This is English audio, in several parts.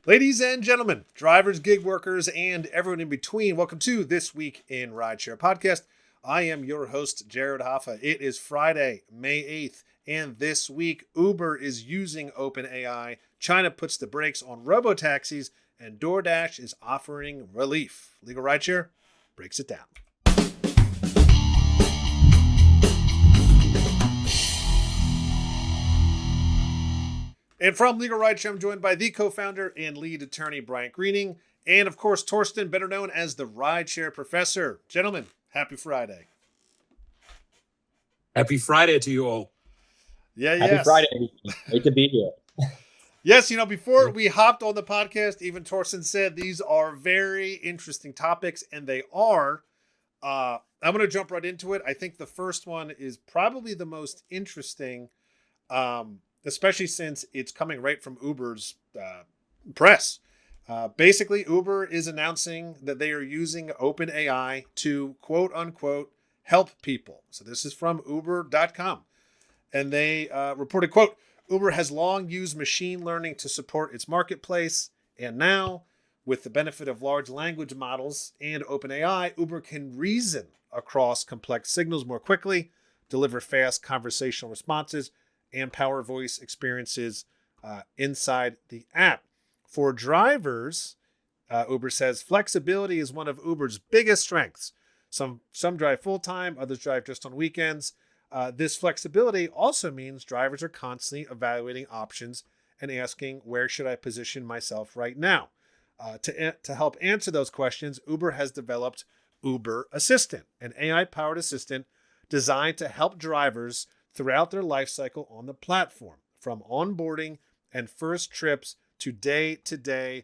Ladies and gentlemen, drivers, gig workers, and everyone in between, welcome to This Week in Rideshare podcast. I am your host, Jared Hoffa. It is Friday, May 8th, and this week, Uber is using OpenAI, China puts the brakes on robotaxis, and DoorDash is offering relief. Legal Rideshare breaks it down. And from Legal Rideshare, I'm joined by the co-founder and lead attorney, Bryant Greening, and of course, Torsten, better known as the Rideshare Professor. Gentlemen, happy Friday. Happy Friday to you all. Happy Friday. Great to be here. Yes, before we hopped on the podcast, even Torsten said these are very interesting topics, and they are. I'm going to jump right into it. I think the first one is probably the most interesting, especially since it's coming right from Uber's press. Basically, Uber is announcing that they are using OpenAI to, quote unquote, help people. So this is from Uber.com. And they reported, quote, Uber has long used machine learning to support its marketplace. And now, with the benefit of large language models and OpenAI, Uber can reason across complex signals more quickly, deliver fast conversational responses, and power voice experiences inside the app. For drivers, Uber says flexibility is one of Uber's biggest strengths. Some drive full-time, others drive just on weekends. This flexibility also means drivers are constantly evaluating options and asking, where should I position myself right now? To help answer those questions, Uber has developed Uber Assistant, an AI-powered assistant designed to help drivers throughout their life cycle on the platform, from onboarding and first trips to day-to-day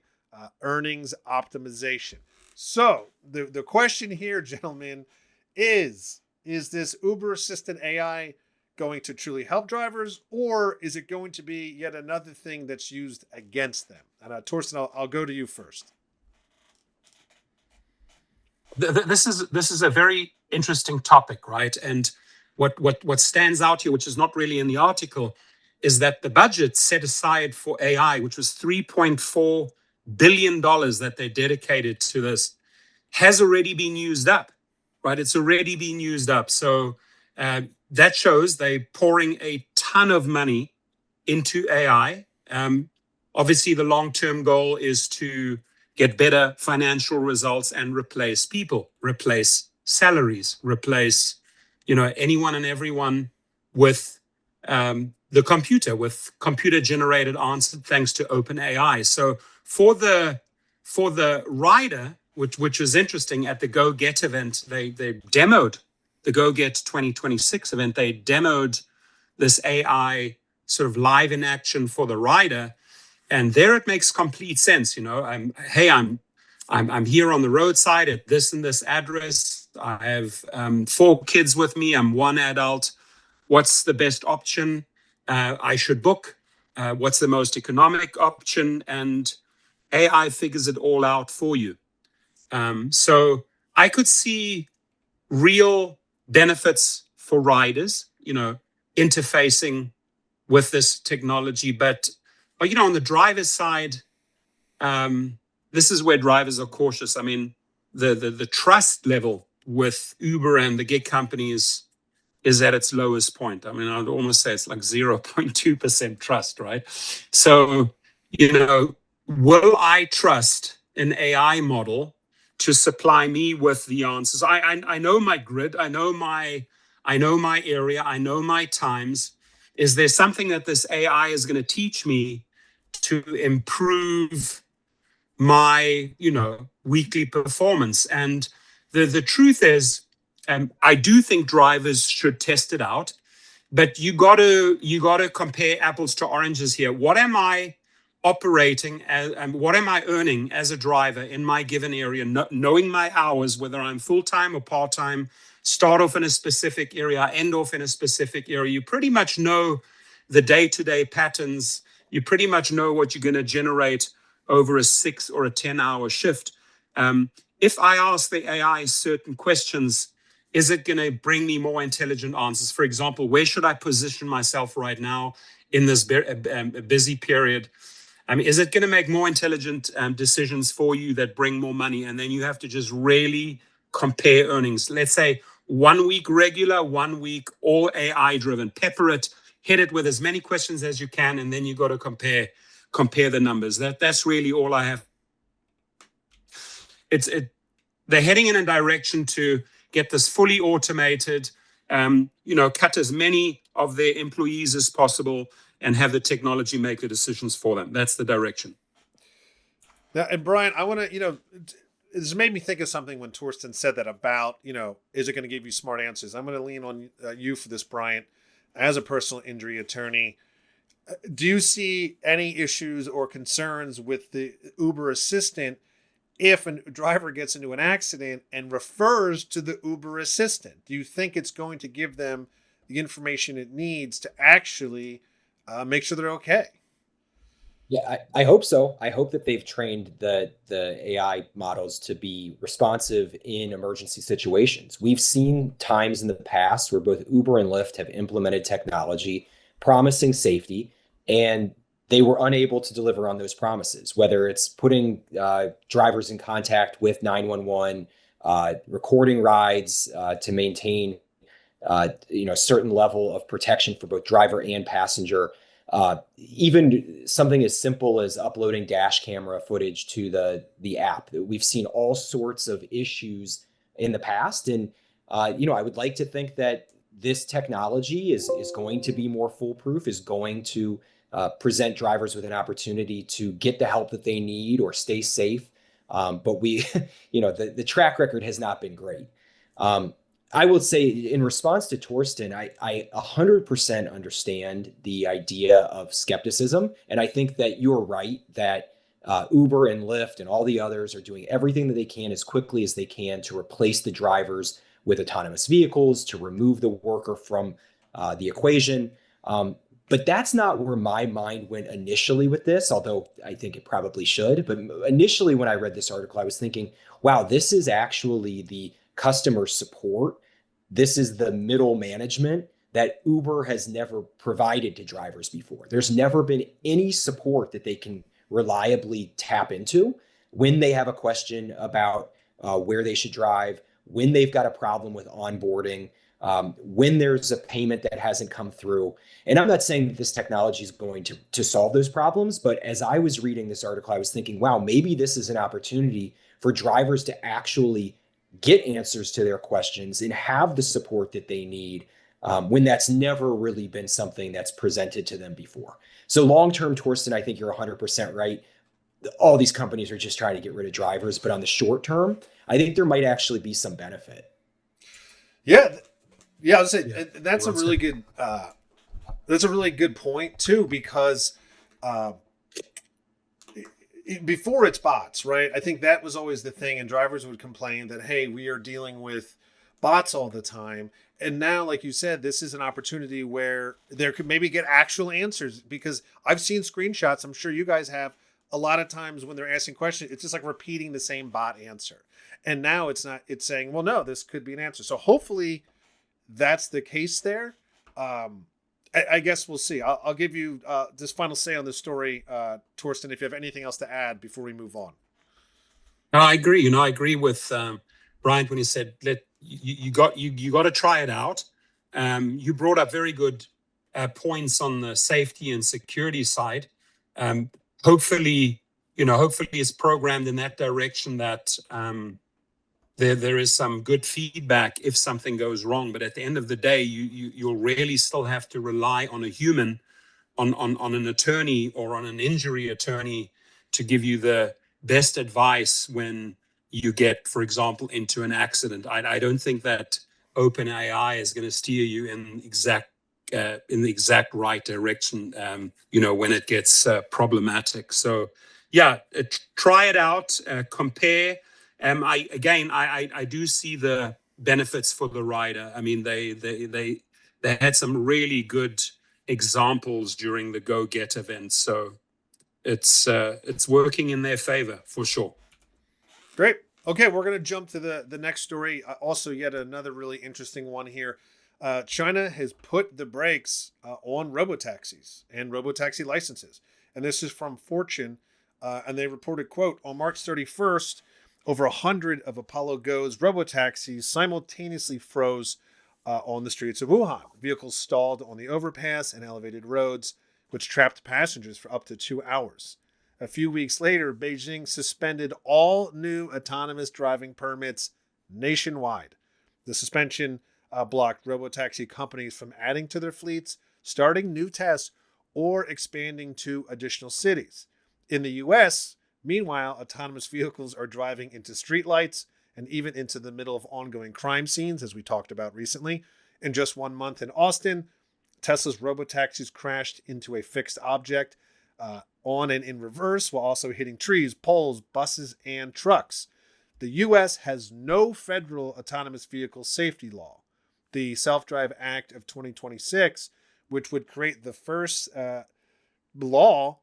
earnings optimization. So the question here, gentlemen, is this Uber Assistant AI going to truly help drivers, or is it going to be yet another thing that's used against them? And Torsten, I'll go to you first. This is a very interesting topic, right? And what stands out here, which is not really in the article, is that the budget set aside for AI, which was $3.4 billion that they dedicated to this, has already been used up, right? It's already been used up. So that shows they're pouring a ton of money into AI. Obviously, the long-term goal is to get better financial results and replace people, replace salaries, replace anyone and everyone with the computer, with computer-generated answers thanks to OpenAI. So for the rider, which was interesting, at the Go Get event, they demoed the Go Get 2026 event. They demoed this AI sort of live in action for the rider, and there it makes complete sense. I'm here on the roadside at this and this address. I have 4 kids with me. I'm one adult. What's the best option I should book? What's the most economic option? And AI figures it all out for you. So I could see real benefits for riders, interfacing with this technology. But on the driver's side, this is where drivers are cautious. I mean, the trust level with Uber and the gig companies is at its lowest point. I mean, I'd almost say it's like 0.2% trust, right? So, will I trust an AI model to supply me with the answers? I know my grid, I know my area, I know my times. Is there something that this AI is going to teach me to improve my, weekly performance? And the truth is, I do think drivers should test it out, but you gotta compare apples to oranges here. What am I operating as, and what am I earning as a driver in my given area, knowing my hours, whether I'm full-time or part-time, start off in a specific area, end off in a specific area. You pretty much know the day-to-day patterns. You pretty much know what you're going to generate over a 6 or a 10-hour shift. If I ask the AI certain questions, is it going to bring me more intelligent answers? For example, where should I position myself right now in this busy period? I mean, is it going to make more intelligent decisions for you that bring more money? And then you have to just really compare earnings. Let's say 1 week regular, 1 week all AI driven. Pepper it, hit it with as many questions as you can, and then you got to compare the numbers. That's really all I have. They're heading in a direction to get this fully automated, cut as many of their employees as possible and have the technology make the decisions for them. That's the direction. Now, and Brian, I want to, this made me think of something when Torsten said that about, is it going to give you smart answers? I'm going to lean on you for this, Bryant, as a personal injury attorney. Do you see any issues or concerns with the Uber assistant if a driver gets into an accident and refers to the Uber assistant? Do you think it's going to give them the information it needs to actually make sure they're okay? Yeah, I hope so. I hope that they've trained the AI models to be responsive in emergency situations. We've seen times in the past where both Uber and Lyft have implemented technology promising safety, and they were unable to deliver on those promises, whether it's putting drivers in contact with 911, recording rides to maintain a certain level of protection for both driver and passenger. Even something as simple as uploading dash camera footage to the app. We've seen all sorts of issues in the past. And, I would like to think that this technology is going to be more foolproof, is going to present drivers with an opportunity to get the help that they need or stay safe. But we, the track record has not been great. I will say in response to Torsten, I 100% understand the idea of skepticism. And I think that you're right that Uber and Lyft and all the others are doing everything that they can as quickly as they can to replace the drivers with autonomous vehicles, to remove the worker from the equation. But that's not where my mind went initially with this, although I think it probably should. But initially, when I read this article, I was thinking, wow, this is actually the customer support. This is the middle management that Uber has never provided to drivers before. There's never been any support that they can reliably tap into when they have a question about where they should drive, when they've got a problem with onboarding, when there's a payment that hasn't come through. And I'm not saying that this technology is going to solve those problems, but as I was reading this article, I was thinking, wow, maybe this is an opportunity for drivers to actually get answers to their questions and have the support that they need when that's never really been something that's presented to them before. So long-term, Torsten, I think you're 100% right. All these companies are just trying to get rid of drivers, but on the short term, I think there might actually be some benefit. Yeah, I would say that's a really good. That's a really good point too, because before it's bots, right? I think that was always the thing, and drivers would complain that, hey, we are dealing with bots all the time. And now, like you said, this is an opportunity where there could maybe get actual answers, because I've seen screenshots, I'm sure you guys have, a lot of times when they're asking questions, it's just like repeating the same bot answer. And now it's not, it's saying, well, no, this could be an answer. So hopefully that's the case there. I guess we'll see. I'll give you this final say on this story, Torsten, if you have anything else to add before we move on. No, I agree. I agree with Bryant when he said, you got to try it out. You brought up very good points on the safety and security side. Hopefully it's programmed in that direction that there is some good feedback if something goes wrong. But at the end of the day, you'll really still have to rely on a human, on an attorney or on an injury attorney to give you the best advice when you get, for example, into an accident. I don't think that OpenAI is going to steer you in the exact right direction, when it gets problematic. So, yeah, try it out, compare. I do see the benefits for the rider. I mean, they had some really good examples during the Go Get event, so it's working in their favor for sure. Great. Okay, we're going to jump to the next story. Also, yet another really interesting one here. China has put the brakes on robotaxis and robotaxi licenses. And this is from Fortune. And they reported, quote, on March 31st, over 100 of Apollo Go's robotaxis simultaneously froze on the streets of Wuhan. Vehicles stalled on the overpass and elevated roads, which trapped passengers for up to 2 hours. A few weeks later, Beijing suspended all new autonomous driving permits nationwide. The suspension blocked robotaxi companies from adding to their fleets, starting new tests, or expanding to additional cities. In the U.S., meanwhile, autonomous vehicles are driving into streetlights and even into the middle of ongoing crime scenes, as we talked about recently. In just 1 month in Austin, Tesla's robotaxis crashed into a fixed object on and in reverse, while also hitting trees, poles, buses, and trucks. The U.S. has no federal autonomous vehicle safety law. The Self-Drive Act of 2026, which would create the first law,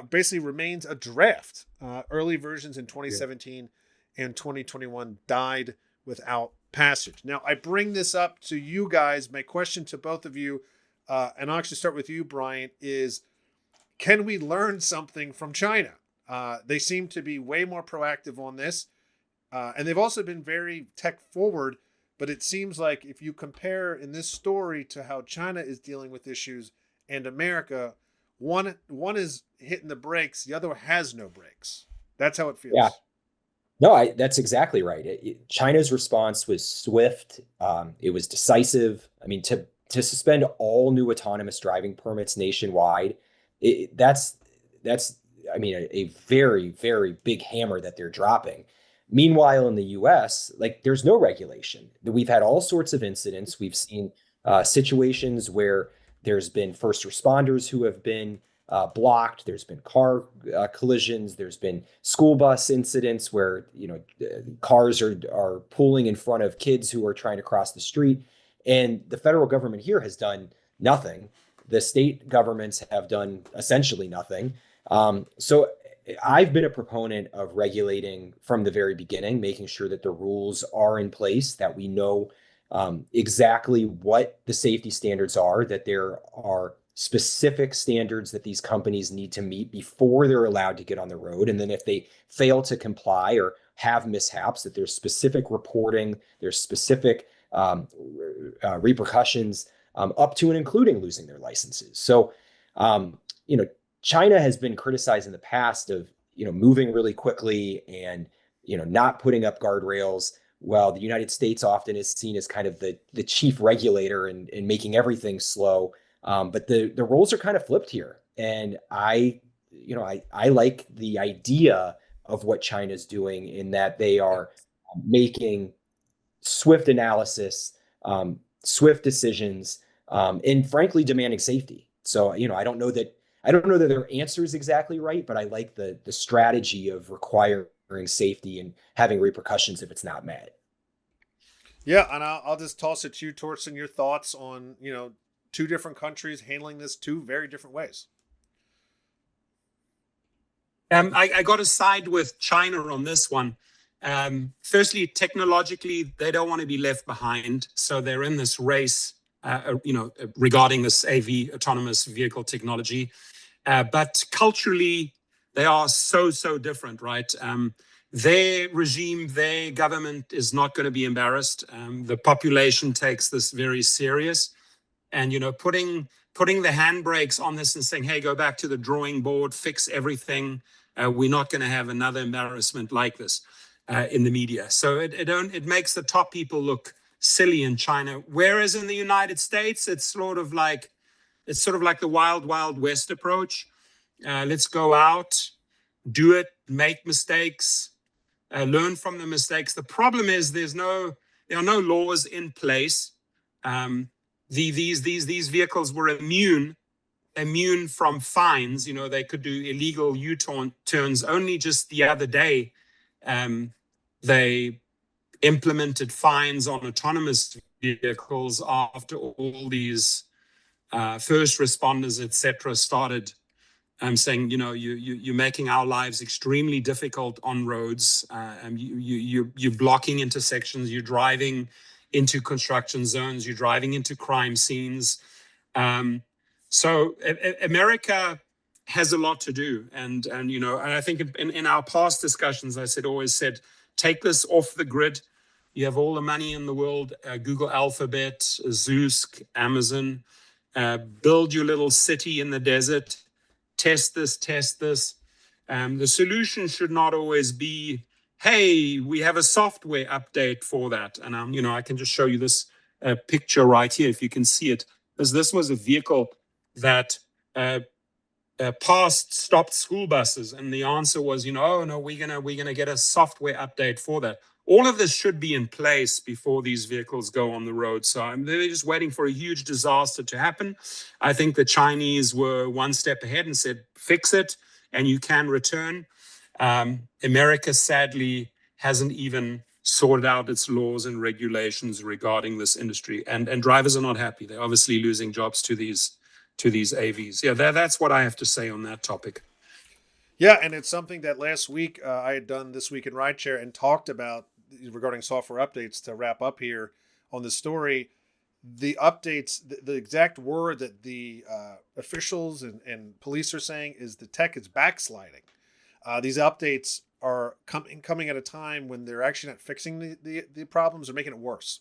basically remains a draft. Early versions in 2017 and 2021 died without passage. Now, I bring this up to you guys. My question to both of you, and I'll actually start with you, Bryant, is can we learn something from China? They seem to be way more proactive on this. And they've also been very tech forward, but it seems like if you compare in this story to how China is dealing with issues and America, one is hitting the brakes, the other has no brakes. That's how it feels. Yeah. No, that's exactly right. China's response was swift. It was decisive. I mean, to suspend all new autonomous driving permits nationwide, that's I mean, a very, very big hammer that they're dropping. Meanwhile, in the U.S., like there's no regulation. We've had all sorts of incidents. We've seen situations where there's been first responders who have been blocked. There's been car collisions. There's been school bus incidents where cars are pulling in front of kids who are trying to cross the street. And the federal government here has done nothing. The state governments have done essentially nothing. So I've been a proponent of regulating from the very beginning, making sure that the rules are in place, that we know exactly what the safety standards are, that there are specific standards that these companies need to meet before they're allowed to get on the road. And then if they fail to comply or have mishaps, that there's specific reporting, there's specific repercussions up to and including losing their licenses. So, China has been criticized in the past of, moving really quickly and, not putting up guardrails. Well, the United States often is seen as kind of the chief regulator and making everything slow. But the roles are kind of flipped here. And I like the idea of what China's doing in that they are making swift analysis, swift decisions, and frankly, demanding safety. So, I don't know that their answer is exactly right, but I like the strategy of requiring safety and having repercussions if it's not met. Yeah, and I'll just toss it to you, Torsten, your thoughts on, two different countries handling this two very different ways. I got to side with China on this one. Firstly, technologically, they don't want to be left behind. So they're in this race, regarding this AV, autonomous vehicle technology. But culturally, they are so different, right? Their regime, their government is not going to be embarrassed. The population takes this very serious. And, putting the handbrakes on this and saying, hey, go back to the drawing board, fix everything. We're not going to have another embarrassment like this in the media. So it makes the top people look silly in China. Whereas in the United States, it's sort of like the wild, wild west approach. Let's go out, do it, make mistakes, learn from the mistakes. The problem is there are no laws in place. These vehicles were immune from fines. They could do illegal U-turns. Only just the other day, they implemented fines on autonomous vehicles after all these first responders, etc., started saying, you're making our lives extremely difficult on roads. You're blocking intersections. You're driving into construction zones. You're driving into crime scenes. So America has a lot to do. And I think in our past discussions, I always said, take this off the grid. You have all the money in the world, Google Alphabet, Zeus, Amazon, build your little city in the desert, test this. The solution should not always be, hey, we have a software update for that. And I can just show you this picture right here, if you can see it. This was a vehicle that stopped school buses, and the answer was, oh no, we're gonna get a software update for that. All of this should be in place before these vehicles go on the road. So they're just waiting for a huge disaster to happen. I think the Chinese were one step ahead and said, fix it, and you can return. America, sadly, hasn't even sorted out its laws and regulations regarding this industry, and drivers are not happy. They're obviously losing jobs to these AVs. Yeah, that's what I have to say on that topic. Yeah, and it's something that last week I had done This Week in Rideshare and talked about regarding software updates. To wrap up here on the story, the updates, the exact word that the officials and police are saying is the tech is backsliding. These updates are coming at a time when they're actually not fixing the problems, they're making it worse.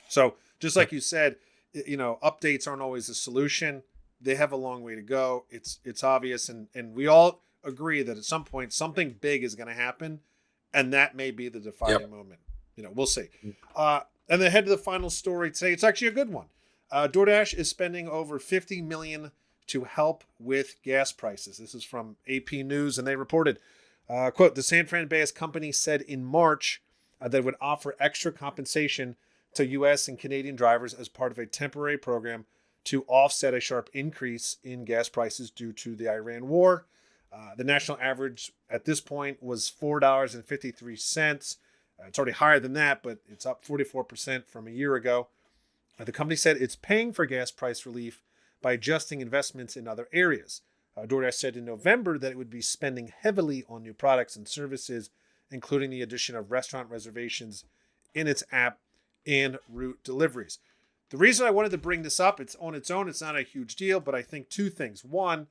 So just like you said, updates aren't always a solution. They have a long way to go. It's obvious, and we all agree that at some point something big is going to happen, and that may be the defining moment. We'll see. And then head to the final story today. It's actually a good one. DoorDash is spending over $50 million to help with gas prices. This is from AP News, and they reported, quote, the San Fran-based company said in March that it would offer extra compensation to U.S. and Canadian drivers as part of a temporary program to offset a sharp increase in gas prices due to the Iran war. The national average at this point was $4.53. It's already higher than that, but it's up 44% from a year ago. The company said it's paying for gas price relief by adjusting investments in other areas. DoorDash said in November that it would be spending heavily on new products and services, including the addition of restaurant reservations in its app and route deliveries. The reason I wanted to bring this up, it's on its own, it's not a huge deal, but I think two things. One,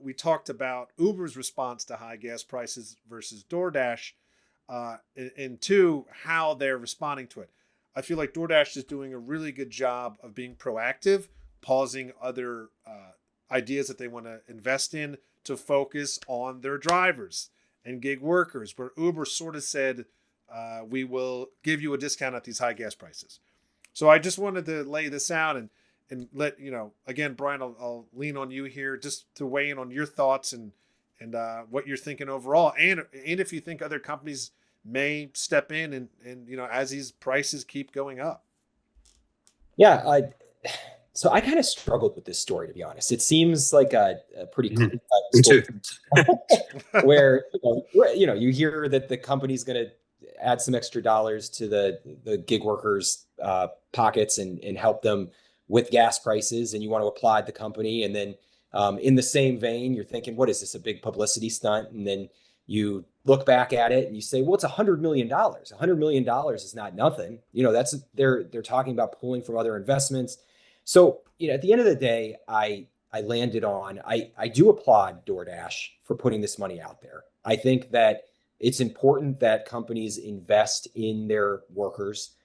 we talked about Uber's response to high gas prices versus DoorDash, and two, how they're responding to it. I feel like DoorDash is doing a really good job of being proactive, pausing other ideas that they want to invest in to focus on their drivers and gig workers, where Uber sort of said, we will give you a discount at these high gas prices. So I just wanted to lay this out and let, again, Brian, I'll lean on you here just to weigh in on your thoughts and what you're thinking overall. And if you think other companies may step in and as these prices keep going up. Yeah. So I kind of struggled with this story, to be honest. It seems like a pretty clean story where, you hear that the company's going to add some extra dollars to the gig workers' pockets and help them with gas prices, and you want to applaud the company. And then in the same vein, you're thinking, what is this, a big publicity stunt? And then you look back at it and you say, well, it's $100 million. $100 million is not nothing. They're talking about pulling from other investments. So, at the end of the day, I landed on, I do applaud DoorDash for putting this money out there. I think that it's important that companies invest in their workers.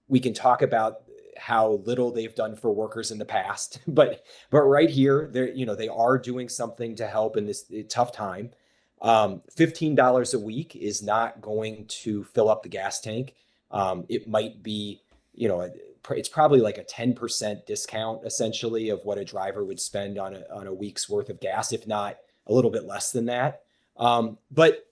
We can talk about how little they've done for workers in the past, but right here, they are doing something to help in this tough time. $15 a week is not going to fill up the gas tank. It might be, it's probably like a 10% discount essentially of what a driver would spend on a week's worth of gas, if not a little bit less than that. But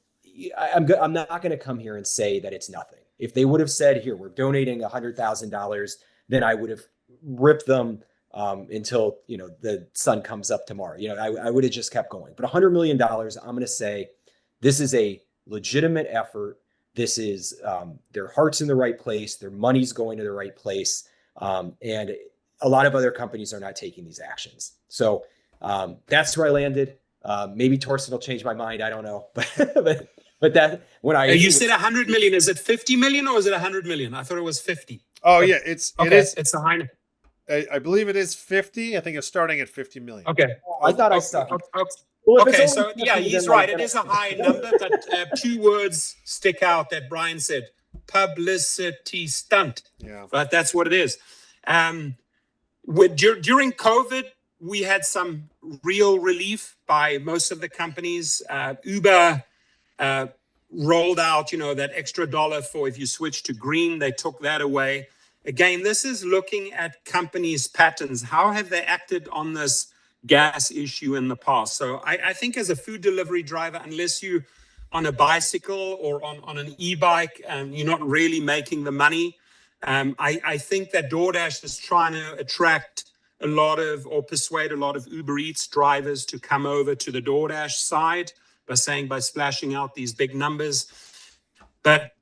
I'm not going to come here and say that it's nothing. If they would have said, here, we're donating $100,000, then I would have ripped them until, the sun comes up tomorrow. I would have just kept going. But $100 million, I'm going to say this is a legitimate effort. This is their heart's in the right place. Their money's going to the right place. And a lot of other companies are not taking these actions. So that's where I landed. Maybe Torsten will change my mind. I don't know. But that when you said 100 million, is it 50 million or is it 100 million? I thought it was 50. Oh yeah, it's a high. I believe it is 50. I think it's starting at 50 million. Okay. I thought I saw. Well, if it's okay, only so 50, yeah, then he's like- right. It is a high number, but 2 words stick out that Brian said: publicity stunt. Yeah. But that's what it is. During COVID, we had some real relief by most of the companies. Uber rolled out, that extra dollar for if you switch to green. They took that away. Again, this is looking at companies' patterns. How have they acted on this gas issue in the past? So I think as a food delivery driver, unless you on a bicycle or on an e-bike, you're not really making the money. I think that DoorDash is trying to attract a lot of, or persuade a lot of Uber Eats drivers to come over to the DoorDash side by splashing out these big numbers. But,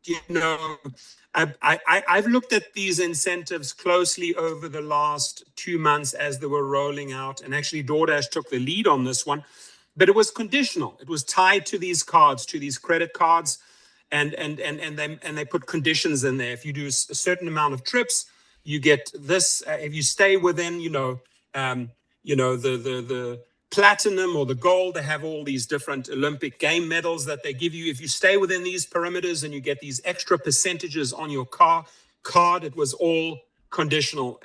I've looked at these incentives closely over the last 2 months as they were rolling out. And actually, DoorDash took the lead on this one. But it was conditional. It was tied to these cards, to these credit cards. And they put conditions in there. If you do a certain amount of trips, you get this. If you stay within, the platinum or the gold, they have all these different Olympic game medals that they give you. If you stay within these parameters and you get these extra percentages on your card, it was all conditional.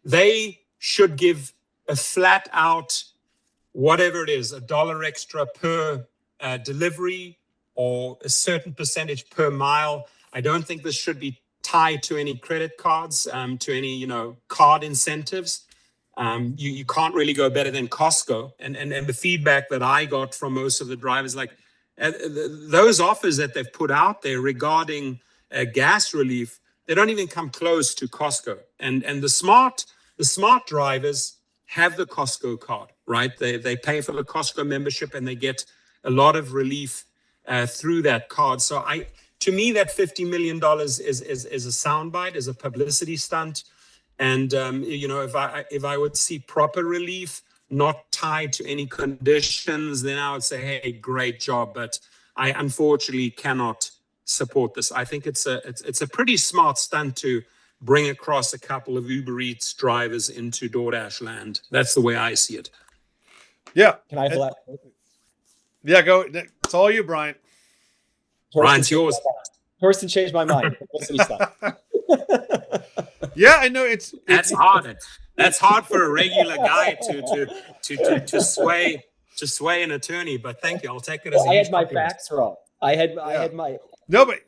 They should give a flat out, whatever it is, $1 extra per delivery or a certain percentage per mile. I don't think this should be tied to any credit cards, to any, card incentives. You can't really go better than Costco. And the feedback that I got from most of the drivers, like those offers that they've put out there regarding gas relief, they don't even come close to Costco. And the smart drivers have the Costco card, right? They pay for the Costco membership and they get a lot of relief through that card. So to me, that $50 million is a soundbite, is a publicity stunt. And if I would see proper relief, not tied to any conditions, then I would say, hey, great job. But I unfortunately cannot support this. I think it's a pretty smart stunt to bring across a couple of Uber Eats drivers into DoorDash land. That's the way I see it. Yeah. Can I flat? Yeah, go. It's all you, Brian. Brian's yours. Torsten changed my mind. Publicity stuff. Yeah, I know That's hard. That's hard for a regular guy to sway an attorney. But thank you. I'll take it as I had my facts wrong. I had my. No, but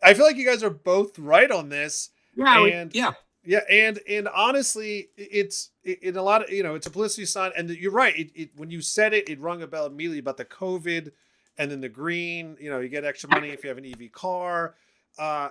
I feel like you guys are both right on this. Yeah. And honestly, it's in a lot of, it's a publicity stunt. And you're right. When you said it rung a bell immediately about the COVID and then the green. You get extra money if you have an EV car.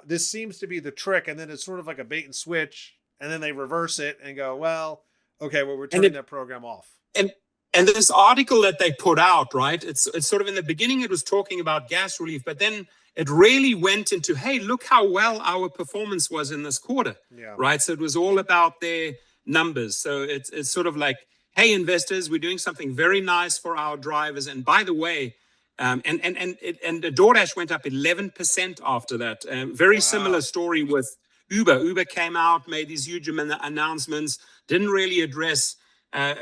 This seems to be the trick, and then it's sort of like a bait and switch, and then they reverse it and go, well, okay, well, we're turning that program off. And this article that they put out, right? It's sort of in the beginning, it was talking about gas relief, but then it really went into, hey, look how well our performance was in this quarter, right? So it was all about their numbers. So it's sort of like, hey, investors, we're doing something very nice for our drivers. And by the way, and the DoorDash went up 11% after that. Very similar story with Uber. Uber came out, made these huge announcements, didn't really address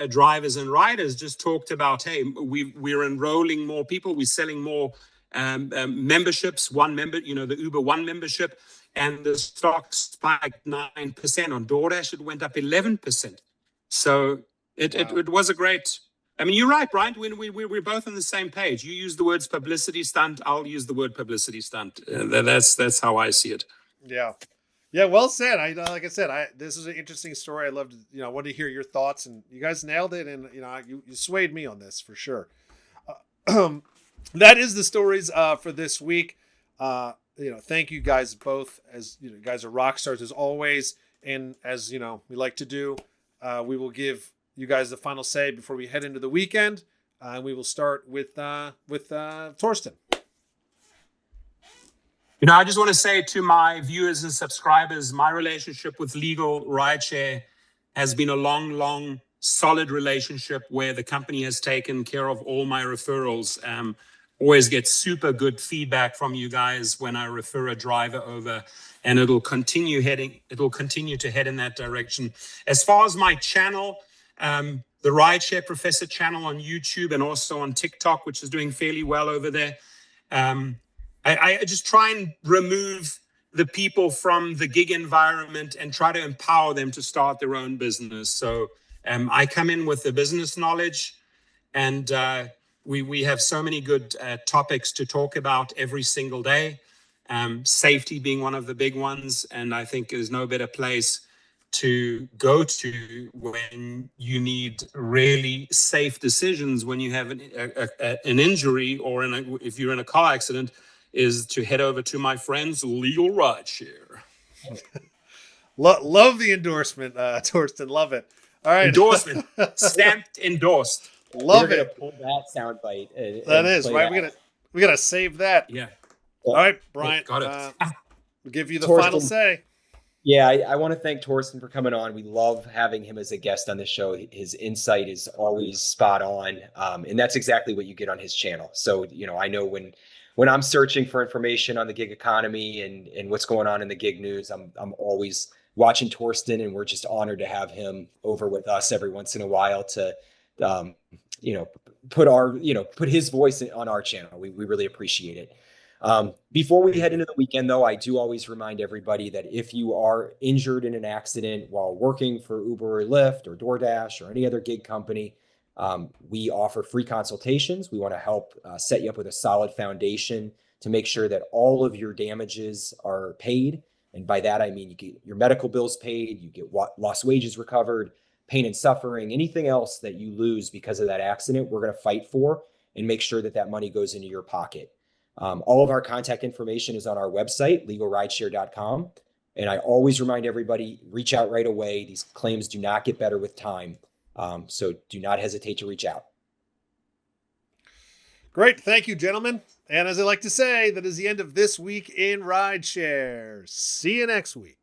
drivers and riders, just talked about, hey, we're enrolling more people, we're selling more memberships, the Uber One membership, and the stock spiked 9%. On DoorDash, it went up 11%. So it was a great. I mean, you're right, Brian. We're both on the same page. You use the words publicity stunt. I'll use the word publicity stunt. That's how I see it. Yeah. Yeah. Well said. Like I said, this is an interesting story. I loved, I wanted to hear your thoughts, and you guys nailed it. And, you swayed me on this for sure. That is the stories for this week. Thank you guys both, as you guys are rock stars as always. And as we like to do, we will give you guys the final say before we head into the weekend. And we will start with Torsten. I just want to say to my viewers and subscribers, my relationship with LegalRideshare has been a long, solid relationship where the company has taken care of all my referrals. Always get super good feedback from you guys when I refer a driver over. and it'll continue to head in that direction. As far as my channel, the Rideshare Professor channel on YouTube and also on TikTok, which is doing fairly well over there. I just try and remove the people from the gig environment and try to empower them to start their own business. So I come in with the business knowledge, and we have so many good topics to talk about every single day. Safety being one of the big ones, and I think there's no better place to go to when you need really safe decisions when you have an injury or if you're in a car accident, is to head over to my friends LegalRideshare. Love the endorsement, Torsten. Love it. All right. Endorsement. Stamped, endorsed. Love We're it. gonna pull that soundbite. That is right. We gotta save that. Yeah. All right, Bryant. Got it. We'll give you the Torsten, final say. Yeah, I want to thank Torsten for coming on. We love having him as a guest on the show. His insight is always spot on, and that's exactly what you get on his channel. So, I know when I'm searching for information on the gig economy and what's going on in the gig news, I'm always watching Torsten, and we're just honored to have him over with us every once in a while to, put his voice on our channel. We really appreciate it. Before we head into the weekend, though, I do always remind everybody that if you are injured in an accident while working for Uber or Lyft or DoorDash or any other gig company, we offer free consultations. We want to help set you up with a solid foundation to make sure that all of your damages are paid. And by that, I mean you get your medical bills paid, you get lost wages recovered, pain and suffering, anything else that you lose because of that accident, we're going to fight for and make sure that that money goes into your pocket. All of our contact information is on our website, LegalRideshare.com. And I always remind everybody, reach out right away. These claims do not get better with time. So do not hesitate to reach out. Great. Thank you, gentlemen. And as I like to say, that is the end of This Week in Rideshare. See you next week.